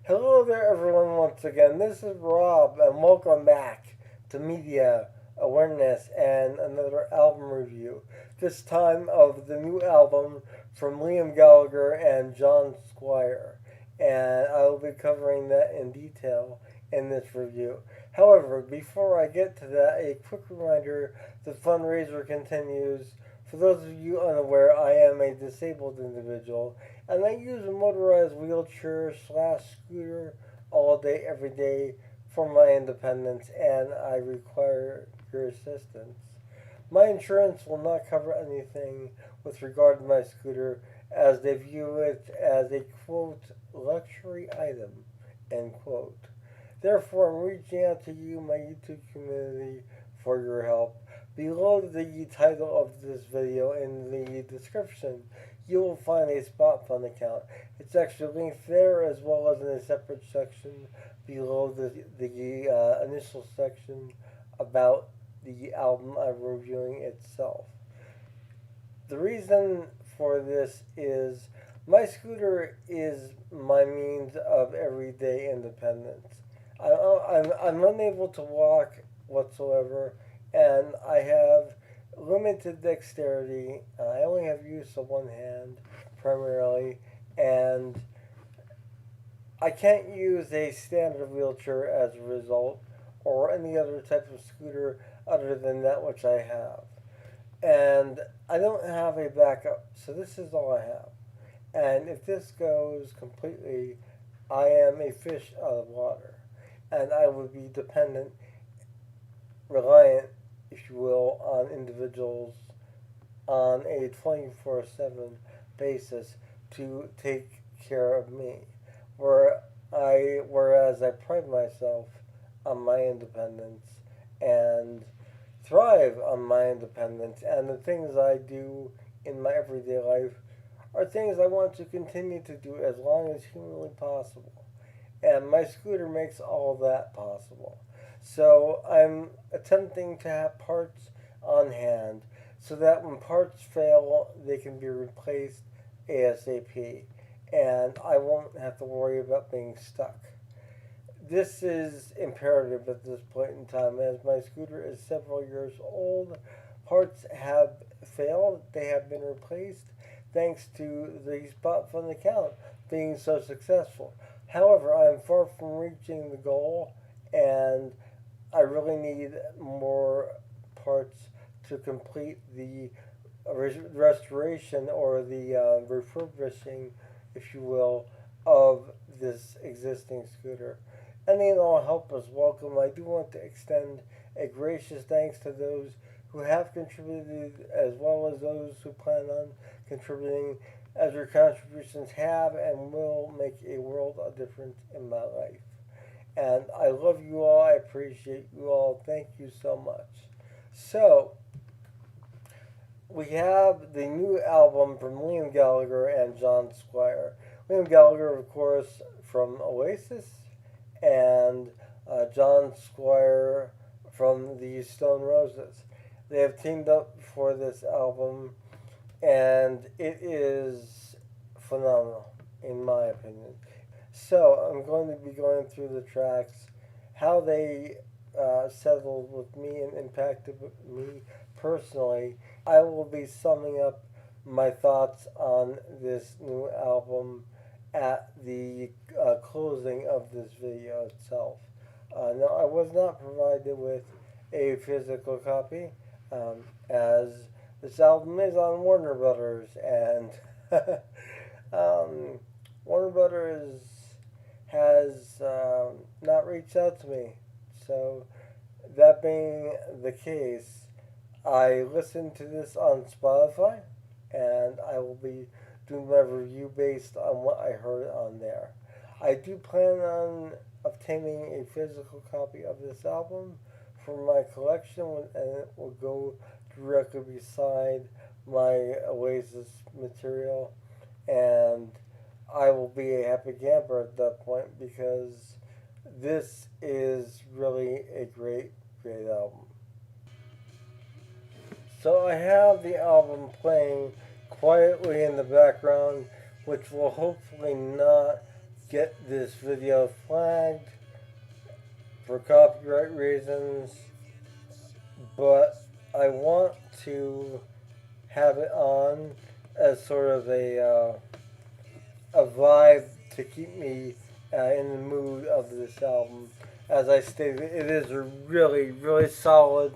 Hello there, everyone, once again. This is Rob, and welcome back to Media Awareness and another album review. This time of the new album from Liam Gallagher and John Squire. And I will be covering that in detail in this review. However, before I get to that, a quick reminder the fundraiser continues. For those of you unaware, I am a disabled individual and I use a motorized wheelchair slash scooter all day, every day for my independence, and I require your assistance. My insurance will not cover anything with regard to my scooter as they view it as a quote luxury item end quote. Therefore, I'm reaching out to you, my YouTube community, for your help. Below the title of this video in the description, you will find a spot fund account. It's actually linked there as well as in a separate section below the initial section about the album I'm reviewing itself. The reason for this is my scooter is my means of everyday independence. I'm unable to walk whatsoever, and I have limited dexterity. I only have use of one hand primarily, and I can't use a standard wheelchair as a result, or any other type of scooter other than that which I have. And I don't have a backup, so this is all I have. And if this goes completely, I am a fish out of water. And I would be dependent, reliant, if you will, on individuals on a 24/7 basis to take care of me. Whereas I pride myself on my independence and thrive on my independence, and the things I do in my everyday life are things I want to continue to do as long as humanly possible. And my scooter makes all that possible. So I'm attempting to have parts on hand so that when parts fail, they can be replaced ASAP, and I won't have to worry about being stuck. This is imperative at this point in time as my scooter is several years old. Parts have failed, they have been replaced thanks to the Spot Fund account being so successful. However, I am far from reaching the goal, and I really need more parts to complete the restoration or the refurbishing, if you will, of this existing scooter. Any and all help is welcome. I do want to extend a gracious thanks to those who have contributed as well as those who plan on contributing, as your contributions have and will make a world of difference in my life. And I love you all. I appreciate you all. Thank you so much. So, we have the new album from Liam Gallagher and John Squire. Liam Gallagher, of course, from Oasis, and John Squire from the Stone Roses. They have teamed up for this album, and it is phenomenal, in my opinion. So I'm going to be going through the tracks, how they settled with me and impacted me personally. I will be summing up my thoughts on this new album at the closing of this video itself. Now, I was not provided with a physical copy, as this album is on Warner Brothers, and Warner Brothers has not reached out to me. So, that being the case, I listened to this on Spotify, and I will be doing my review based on what I heard on there. I do plan on obtaining a physical copy of this album for my collection, and it will go directly beside my Oasis material, and I will be a happy camper at that point because this is really a great, great album. So I have the album playing quietly in the background, which will hopefully not get this video flagged for copyright reasons, but I want to have it on as sort of a vibe to keep me in the mood of this album. As I stated, it is a really, really solid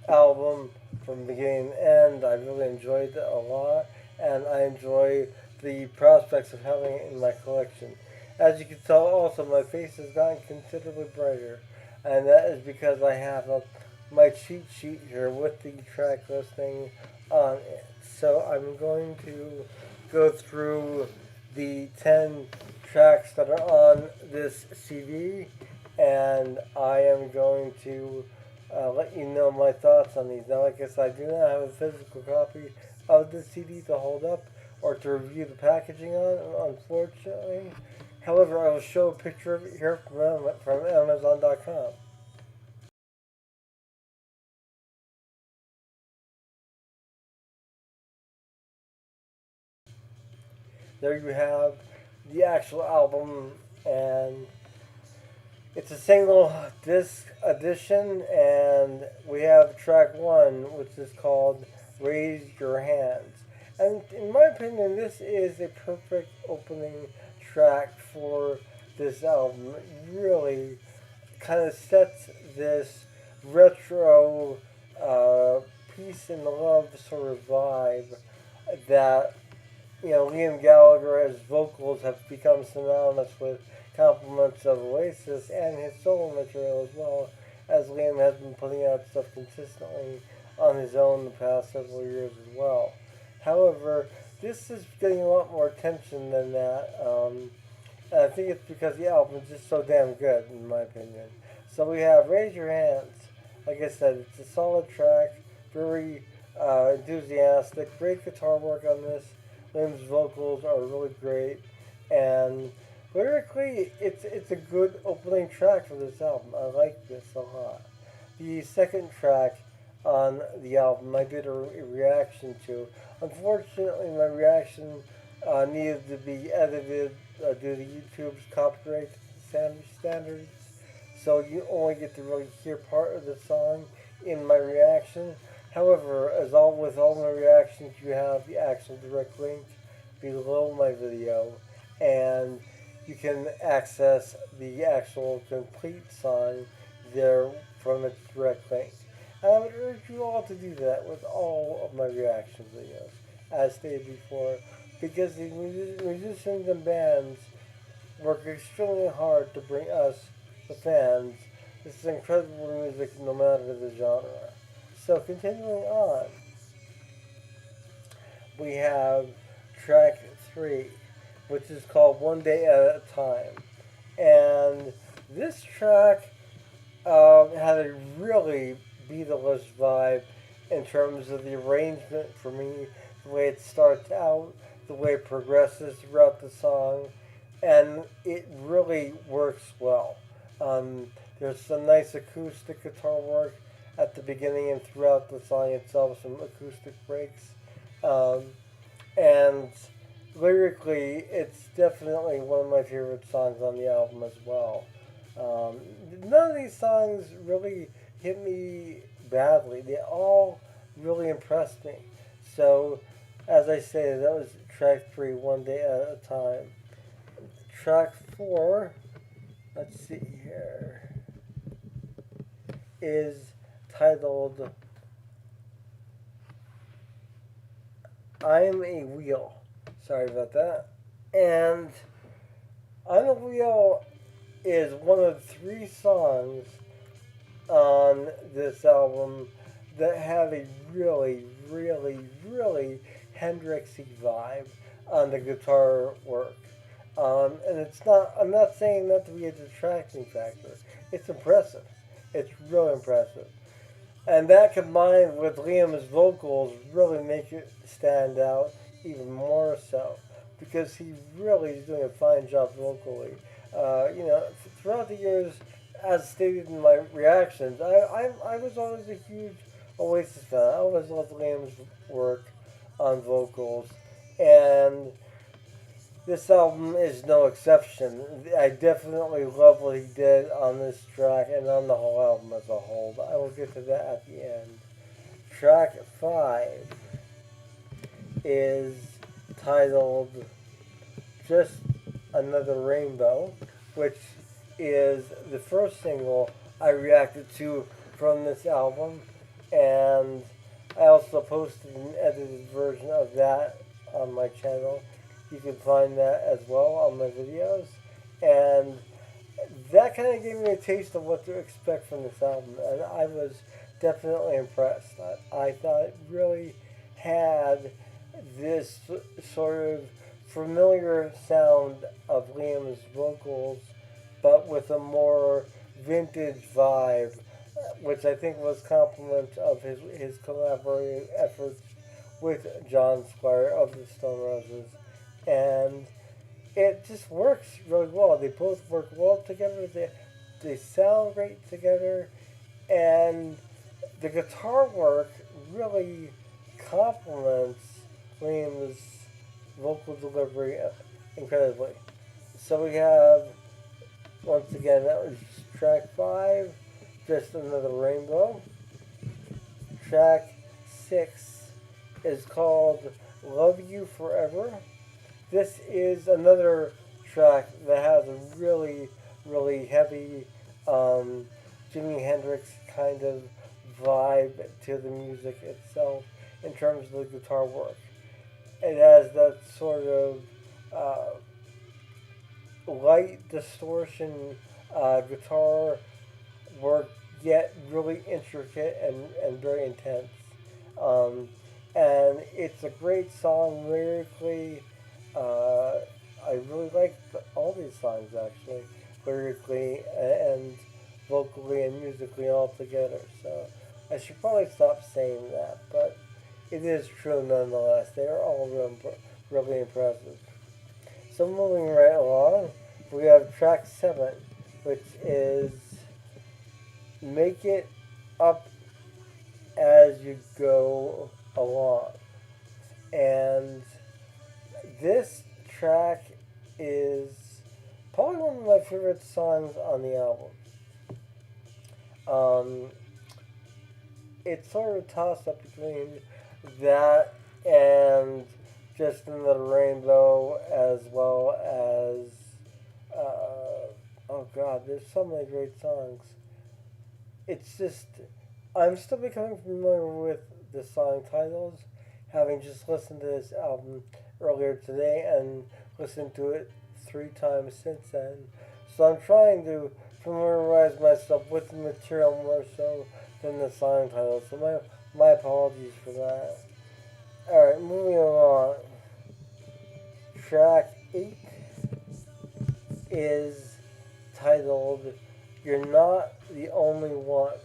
album from beginning to end. I really enjoyed it a lot, and I enjoy the prospects of having it in my collection. As you can tell, also, my face has gotten considerably brighter, and that is because I have my cheat sheet here with the track listing on it. So I'm going to go through the 10 tracks that are on this CD, and I am going to let you know my thoughts on these. Now, like I said, I do not have a physical copy of the CD to hold up or to review the packaging on, unfortunately. However, I will show a picture of it here from Amazon.com. There you have the actual album, and it's a single disc edition, and we have track 1, which is called Raise Your Hands. And in my opinion, this is a perfect opening track for this album. It really kind of sets this retro peace and love sort of vibe that Liam Gallagher, his vocals have become synonymous with compliments of Oasis and his solo material as well, as Liam has been putting out stuff consistently on his own the past several years as well. However, this is getting a lot more attention than that, and I think it's because the album is just so damn good, in my opinion. So we have Raise Your Hands. Like I said, it's a solid track, very enthusiastic, great guitar work on this. Liam's vocals are really great, and lyrically, it's a good opening track for this album. I like this a lot. The second track on the album, I did a reaction to. Unfortunately, my reaction needed to be edited due to YouTube's copyright standards, so you only get to really hear part of the song in my reaction. However, as with all my reactions, you have the actual direct link below my video, and you can access the actual complete song there from its direct link. And I would urge you all to do that with all of my reaction videos, as stated before, because the musicians and bands work extremely hard to bring us, the fans, this incredible music no matter the genre. So continuing on, we have track 3, which is called One Day at a Time. And this track had a really Beatles vibe in terms of the arrangement for me, the way it starts out, the way it progresses throughout the song, and it really works well. There's some nice acoustic guitar work at the beginning and throughout the song itself, some acoustic breaks. And lyrically, it's definitely one of my favorite songs on the album as well. None of these songs really hit me badly. They all really impressed me. So, as I say, that was track 3, One Day at a Time. Track 4, let's see here, is titled I'm a Wheel. Sorry about that. And I'm a Wheel is one of 3 songs on this album that have a really, really, really Hendrixy vibe on the guitar work. And I'm not saying that to be a detracting factor. It's impressive. It's really impressive. And that combined with Liam's vocals really make it stand out even more so, because he really is doing a fine job vocally. Throughout the years, as stated in my reactions, I was always a huge Oasis fan. I always loved Liam's work on vocals, and this album is no exception. I definitely love what he did on this track and on the whole album as a whole, but I will get to that at the end. Track 5 is titled Just Another Rainbow, which is the first single I reacted to from this album, and I also posted an edited version of that on my channel. You can find that as well on my videos, and that kind of gave me a taste of what to expect from this album, and I was definitely impressed. I thought it really had this sort of familiar sound of Liam's vocals, but with a more vintage vibe, which I think was compliment of his collaborating efforts with John Squire of the Stone Roses. And it just works really well. They both work well together. They sound great together, and the guitar work really complements Liam's vocal delivery incredibly. So we have, once again, that was track 5, Just Another Rainbow. Track 6 is called Love You Forever. This is another track that has a really, really heavy Jimi Hendrix kind of vibe to the music itself in terms of the guitar work. It has that sort of light distortion guitar work, yet really intricate and very intense. And it's a great song lyrically. I really like all these songs actually, lyrically and vocally and musically all together. So I should probably stop saying that, but it is true nonetheless. They are all really impressive. So moving right along, we have track 7, which is Make It Up As You Go Along. And this track is probably one of my favorite songs on the album. It's sort of tossed up between that and Just Another Rainbow, as well as oh god, there's so many great songs. It's just, I'm still becoming familiar with the song titles, having just listened to this album earlier today and listened to it 3 times since then. So I'm trying to familiarize myself with the material more so than the song titles. So my apologies for that. Alright, moving along. Track 8 is titled You're Not the Only One.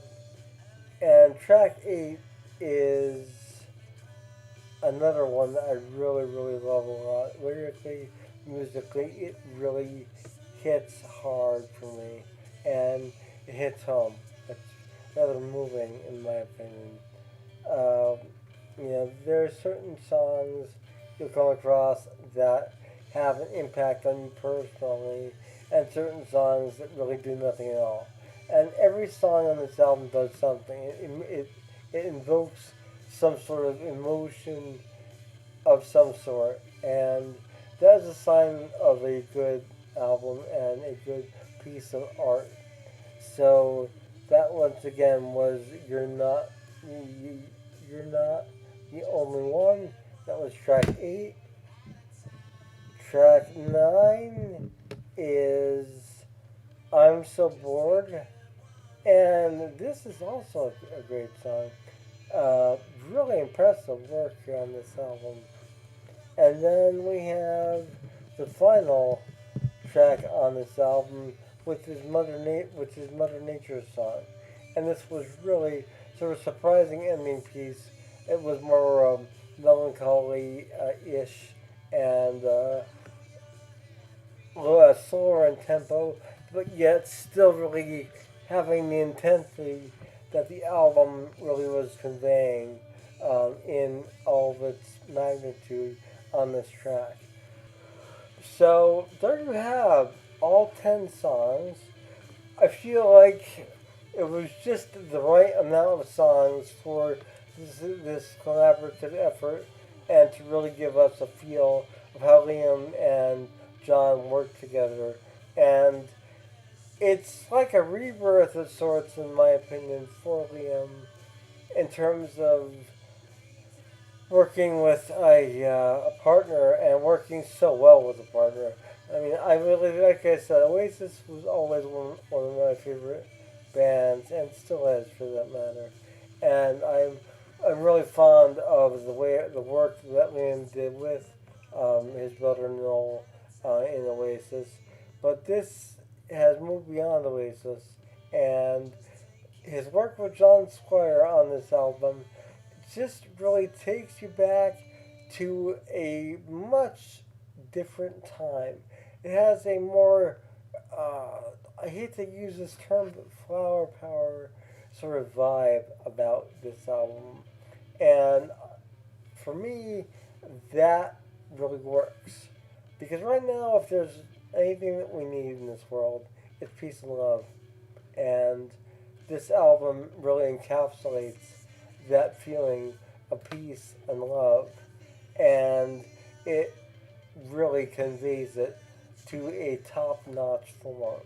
And track 8 is another one that I really, really love a lot. Lyrically, musically, it really hits hard for me. And it hits home. It's rather moving, in my opinion. There are certain songs you'll come across that have an impact on you personally, and certain songs that really do nothing at all. And every song on this album does something. It invokes some sort of emotion of some sort, and that is a sign of a good album and a good piece of art. So that once again was You're Not the Only One. That was track 8. Track 9 is I'm So Bored. And this is also a great song. Really impressive work here on this album. And then we have the final track on this album, which is Mother Nature's song. And this was really sort of surprising ending piece. It was more melancholy-ish and slower in tempo, but yet still really having the intensity that the album really was conveying in all of its magnitude on this track. So there you have all 10 songs. I feel like it was just the right amount of songs for this collaborative effort and to really give us a feel of how Liam and John worked together. And it's like a rebirth of sorts, in my opinion, for Liam in terms of working with a partner and working so well with a partner. I mean, I really, like I said, Oasis was always one of my favorite bands, and still is for that matter. And I'm really fond of the work that Liam did with his brother Noel in Oasis. But this has moved beyond Oasis, and his work with John Squire on this album just really takes you back to a much different time. It has a more, I hate to use this term, but flower power sort of vibe about this album. And for me, that really works. Because right now, if there's anything that we need in this world, it's peace and love. And this album really encapsulates that feeling of peace and love. And it really conveys it to a top notch form.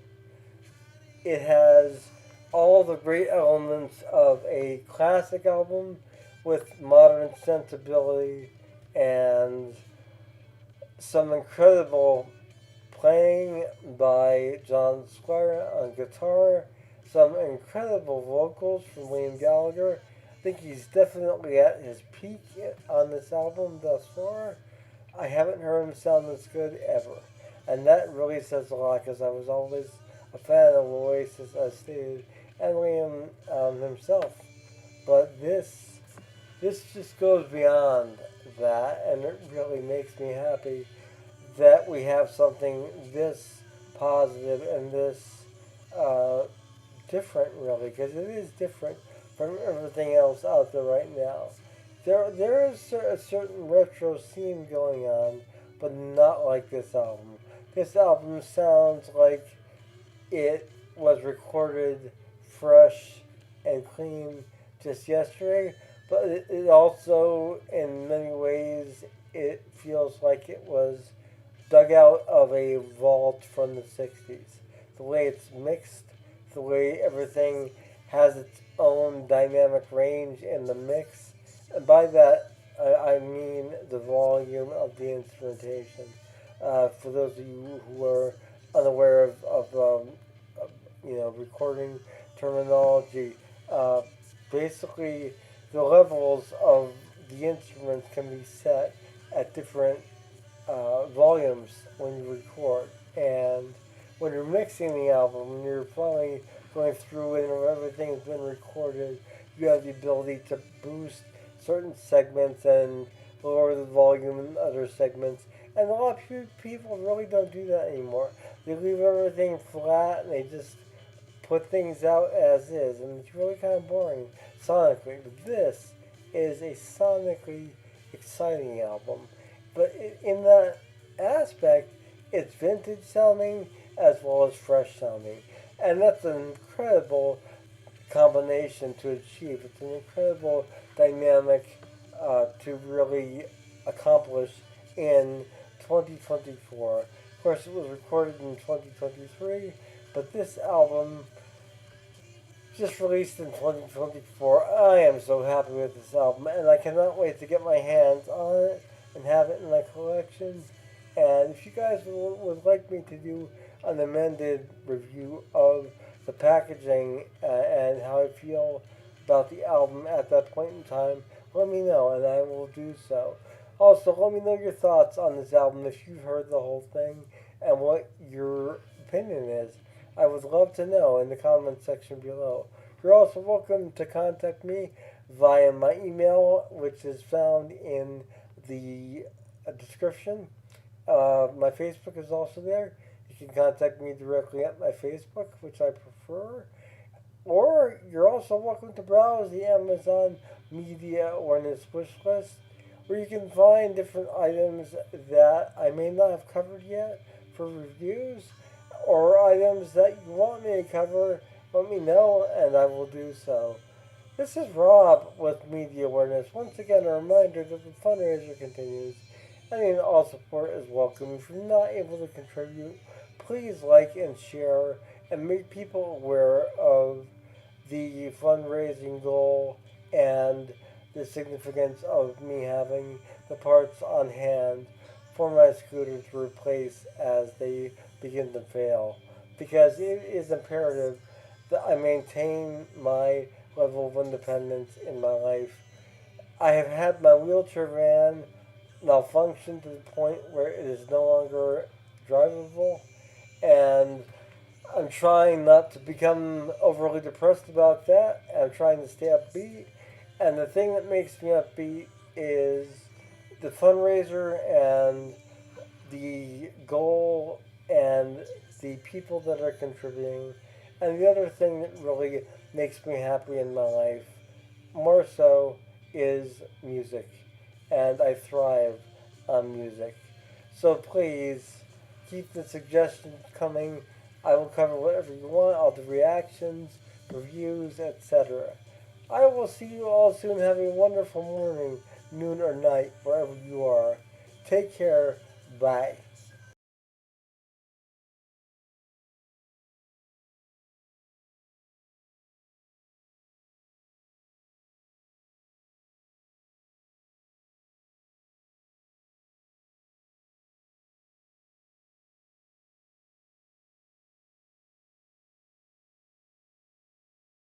It has all the great elements of a classic album with modern sensibility and some incredible playing by John Squire on guitar, some incredible vocals from Liam Gallagher. I think he's definitely at his peak on this album thus far. I haven't heard him sound this good ever. And that really says a lot because I was always a fan of Oasis, as stated, and Liam himself. But this just goes beyond that, and it really makes me happy that we have something this positive and this uh, different, really, because it is different from everything else out there right now. There is a certain retro scene going on, but not like this album. This album sounds like it was recorded fresh and clean just yesterday, but it also, in many ways, it feels like it was dug out of a vault from the 60s. The way it's mixed, the way everything has its own dynamic range in the mix. And by that, I mean the volume of the instrumentation. For those of you who are unaware of recording terminology, basically the levels of the instruments can be set at different volumes when you record. And when you're mixing the album, when you're finally going through and everything's been recorded, you have the ability to boost certain segments and lower the volume in other segments. And a lot of people really don't do that anymore. They leave everything flat and they just put things out as is, and it's really kind of boring sonically. But this is a sonically exciting album. But in that aspect, it's vintage sounding as well as fresh sounding. And that's an incredible combination to achieve. It's an incredible dynamic to really accomplish in 2024. Of course, it was recorded in 2023, but this album just released in 2024. I am so happy with this album, and I cannot wait to get my hands on it and have it in my collection. And if you guys would like me to do an amended review of the packaging and how I feel about the album at that point in time, let me know, and I will do so. Also, let me know your thoughts on this album if you've heard the whole thing and what your opinion is. I would love to know in the comment section below. You're also welcome to contact me via my email, which is found in the description. My Facebook is also there. You can contact me directly at my Facebook, which I prefer. Or you're also welcome to browse the Amazon Media Awareness wish list, where you can find different items that I may not have covered yet for reviews, or items that you want me to cover. Let me know, and I will do so. This is Rob with Media Awareness. Once again, a reminder that the fundraiser continues. Any and all support is welcome. If you're not able to contribute, please like and share and make people aware of the fundraising goal and the significance of me having the parts on hand for my scooter to replace as they begin to fail. Because it is imperative that I maintain my level of independence in my life. I have had my wheelchair van malfunction to the point where it is no longer drivable, and I'm trying not to become overly depressed about that. I'm trying to stay upbeat, and the thing that makes me upbeat is the fundraiser and the goal and the people that are contributing. And the other thing that really makes me happy in my life, more so, is music. And I thrive on music. So please keep the suggestions coming. I will cover whatever you want, all the reactions, reviews, etc. I will see you all soon. Have a wonderful morning, noon, or night, wherever you are. Take care. Bye.